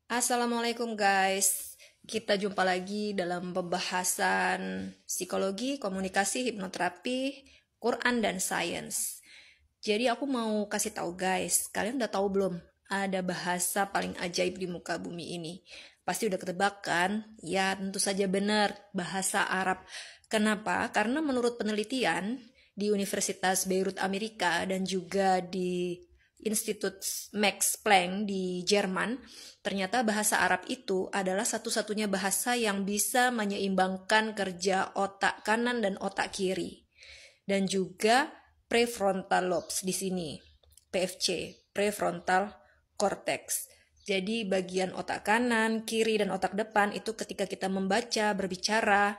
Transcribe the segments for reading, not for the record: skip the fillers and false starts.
Assalamualaikum guys, kita jumpa lagi dalam pembahasan psikologi, komunikasi, hipnoterapi, Quran dan sains. Jadi aku mau kasih tahu guys, kalian udah tahu belum ada bahasa paling ajaib di muka bumi ini? Pasti udah ketebak kan? Ya tentu saja benar, bahasa Arab. Kenapa? Karena menurut penelitian di Universitas Beirut Amerika dan juga di Institut Max Planck di Jerman, ternyata bahasa Arab itu adalah satu-satunya bahasa yang bisa menyeimbangkan kerja otak kanan dan otak kiri. Dan juga prefrontal lobes di sini, PFC, prefrontal cortex. Jadi bagian otak kanan, kiri, dan otak depan itu ketika kita membaca, berbicara,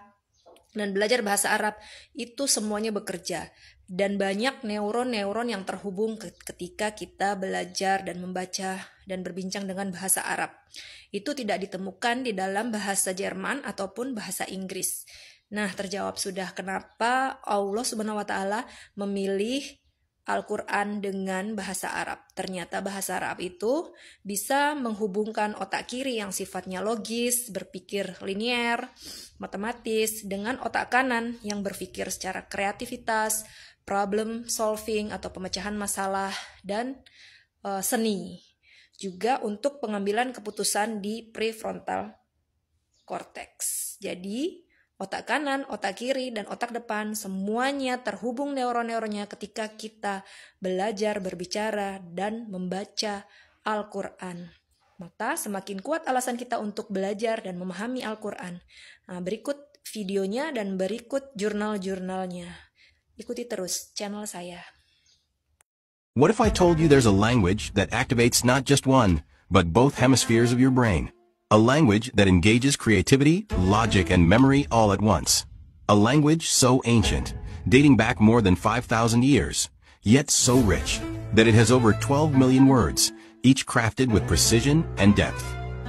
dan belajar bahasa Arab itu semuanya bekerja dan banyak neuron-neuron yang terhubung ketika kita belajar dan membaca dan berbincang dengan bahasa Arab. Itu tidak ditemukan di dalam bahasa Jerman ataupun bahasa Inggris. Nah, terjawab sudah kenapa Allah Subhanahu wa taala memilih Al-Quran dengan bahasa Arab. Ternyata bahasa Arab itu bisa menghubungkan otak kiri yang sifatnya logis, berpikir linier, matematis, dengan otak kanan yang berpikir secara kreativitas, problem solving atau pemecahan masalah, dan seni. Juga untuk pengambilan keputusan di prefrontal cortex. Jadi, otak kanan, otak kiri, dan otak depan semuanya terhubung neuron-neuronnya ketika kita belajar, berbicara, dan membaca Al-Quran. Maka semakin kuat alasan kita untuk belajar dan memahami Al-Quran. Nah, berikut videonya dan berikut jurnal-jurnalnya. Ikuti terus channel saya. What if I told you there's a language that activates not just one, but both hemispheres of your brain? A language that engages creativity, logic, and memory all at once. A language so ancient, dating back more than 5,000 years, yet so rich, that it has over 12 million words, each crafted with precision and depth.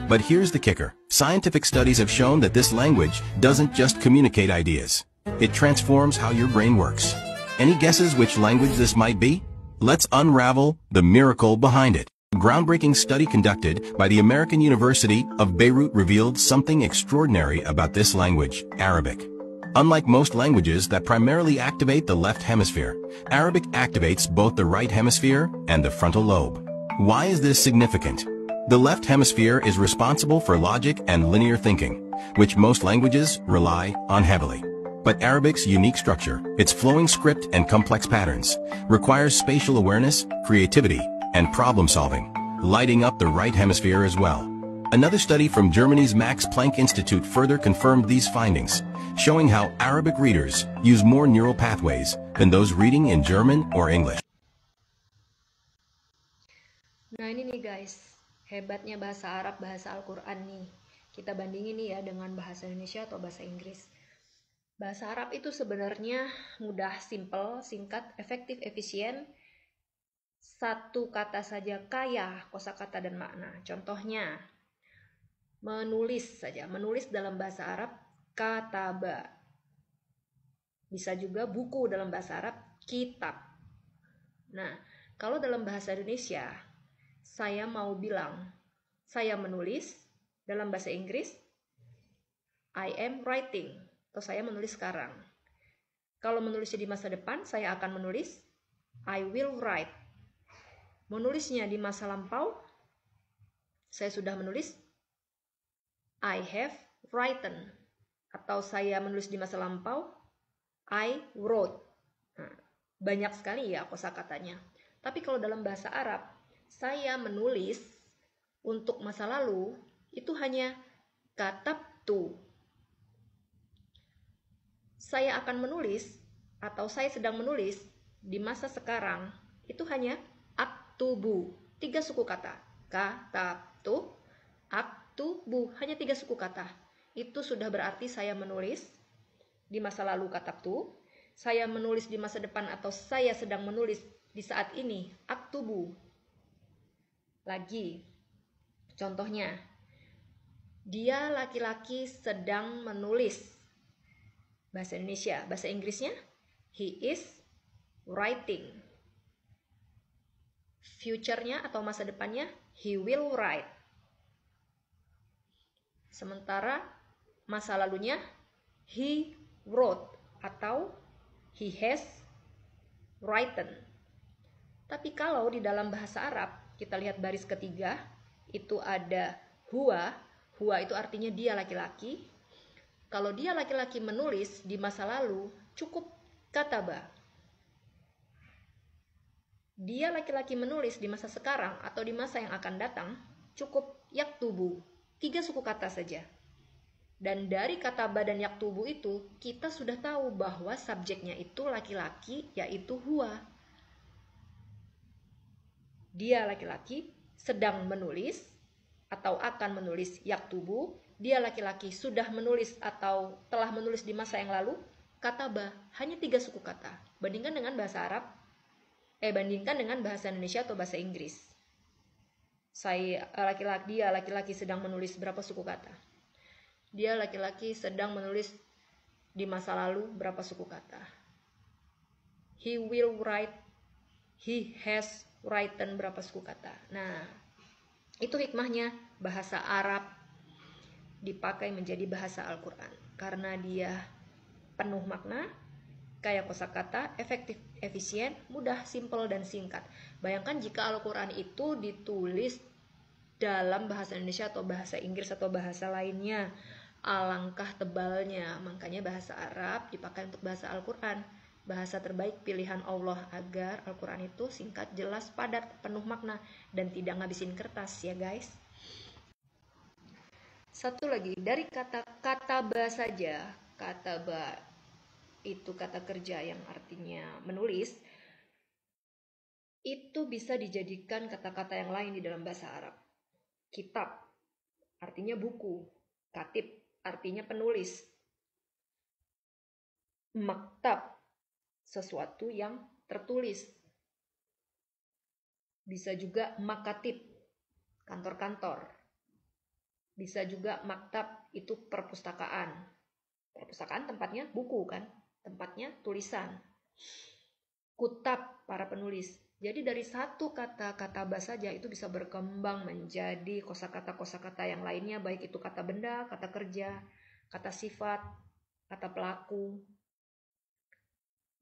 But here's the kicker. Scientific studies have shown that this language doesn't just communicate ideas. It transforms how your brain works. Any guesses which language this might be? Let's unravel the miracle behind it. A groundbreaking study conducted by the American University of Beirut revealed something extraordinary about this language, Arabic. Unlike most languages that primarily activate the left hemisphere, Arabic activates both the right hemisphere and the frontal lobe. Why is this significant? The left hemisphere is responsible for logic and linear thinking, which most languages rely on heavily. But Arabic's unique structure, its flowing script and complex patterns, requires spatial awareness, creativity, and problem-solving, lighting up the right hemisphere as well. Another study from Germany's Max Planck Institute further confirmed these findings, showing how Arabic readers use more neural pathways than those reading in German or English. Nah ini nih guys, hebatnya bahasa Arab, bahasa Al-Quran nih. Kita bandingin nih ya dengan bahasa Indonesia atau bahasa Inggris. Bahasa Arab itu sebenarnya mudah, simple, singkat, efektif, efisien. Satu kata saja kaya kosakata dan makna. Contohnya, menulis saja. Menulis dalam bahasa Arab, kataba. Bisa juga buku dalam bahasa Arab, kitab. Nah, kalau dalam bahasa Indonesia, saya mau bilang, saya menulis. Dalam bahasa Inggris, I am writing. Atau saya menulis sekarang. Kalau menulisnya di masa depan, saya akan menulis I will write. Menulisnya di masa lampau, saya sudah menulis I have written. Atau saya menulis di masa lampau, I wrote. Nah, banyak sekali ya kosakatanya. Tapi kalau dalam bahasa Arab, saya menulis untuk masa lalu itu hanya katabtu. Saya akan menulis atau saya sedang menulis di masa sekarang itu hanya aktubu, 3 suku kata. Katabtu, aktubu, hanya 3 suku kata. Itu sudah berarti saya menulis di masa lalu katabtu, saya menulis di masa depan atau saya sedang menulis di saat ini aktubu. Lagi, contohnya, dia laki-laki sedang menulis. Bahasa Indonesia, bahasa Inggrisnya, he is writing. Future-nya atau masa depannya, he will write. Sementara masa lalunya he wrote atau he has written. Tapi kalau di dalam bahasa Arab, kita lihat baris ketiga, itu ada huwa. Huwa itu artinya dia laki-laki. Kalau dia laki-laki menulis di masa lalu, cukup kataba. Dia laki-laki menulis di masa sekarang atau di masa yang akan datang, cukup yaktubu. 3 suku kata saja. Dan dari kataba dan yaktubu itu, kita sudah tahu bahwa subjeknya itu laki-laki, yaitu huwa. Dia laki-laki sedang menulis atau akan menulis yaktubu. Dia laki-laki sudah menulis atau telah menulis di masa yang lalu, kataba. Hanya 3 suku kata. Bandingkan dengan bahasa Arab, bandingkan dengan bahasa Indonesia atau bahasa Inggris. Dia laki-laki sedang menulis berapa suku kata? Dia laki-laki sedang menulis di masa lalu berapa suku kata? He will write, he has written berapa suku kata. Nah, itu hikmahnya bahasa Arab dipakai menjadi bahasa Al-Quran. Karena dia penuh makna, kaya kosakata, efektif, efisien, mudah, simpel, dan singkat. Bayangkan jika Al-Quran itu ditulis dalam bahasa Indonesia atau bahasa Inggris atau bahasa lainnya, alangkah tebalnya. Makanya bahasa Arab dipakai untuk bahasa Al-Quran. Bahasa terbaik pilihan Allah agar Al-Quran itu singkat, jelas, padat, penuh makna, dan tidak ngabisin kertas ya guys. Satu lagi, dari kata kataba saja, kataba itu kata kerja yang artinya menulis, itu bisa dijadikan kata-kata yang lain di dalam bahasa Arab. Kitab artinya buku, katib artinya penulis, maktab sesuatu yang tertulis. Bisa juga makatib, kantor-kantor. Bisa juga maktab, itu perpustakaan. Perpustakaan tempatnya buku kan, tempatnya tulisan. Kutab, para penulis. Jadi dari satu kata-kata saja itu bisa berkembang menjadi kosakata-kosakata yang lainnya, baik itu kata benda, kata kerja, kata sifat, kata pelaku,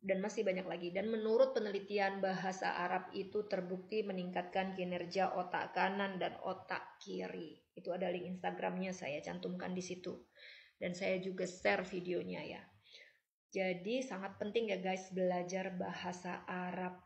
dan masih banyak lagi. Dan menurut penelitian bahasa Arab itu terbukti meningkatkan kinerja otak kanan dan otak kiri. Itu ada link Instagramnya, saya cantumkan di situ. Dan saya juga share videonya ya. Jadi sangat penting ya guys belajar bahasa Arab.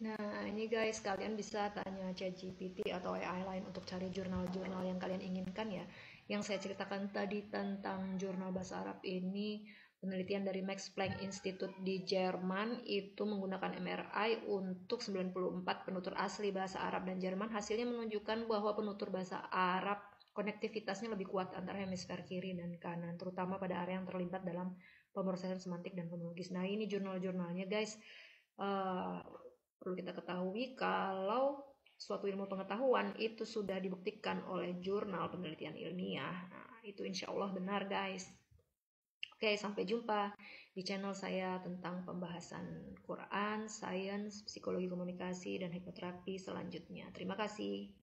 Nah ini guys, kalian bisa tanya ChatGPT atau AI lain untuk cari jurnal-jurnal yang kalian inginkan ya. Yang saya ceritakan tadi tentang jurnal bahasa Arab ini penelitian dari Max Planck Institute di Jerman, itu menggunakan MRI untuk 94 penutur asli bahasa Arab dan Jerman. Hasilnya menunjukkan bahwa penutur bahasa Arab konektivitasnya lebih kuat antara hemisfer kiri dan kanan, terutama pada area yang terlibat dalam pemrosesan semantik dan fonologis. Nah ini jurnal-jurnalnya guys. Perlu kita ketahui kalau suatu ilmu pengetahuan itu sudah dibuktikan oleh jurnal penelitian ilmiah. Nah, itu insya Allah benar guys. Oke, sampai jumpa di channel saya tentang pembahasan Quran, sains, psikologi komunikasi, dan hipnoterapi selanjutnya. Terima kasih.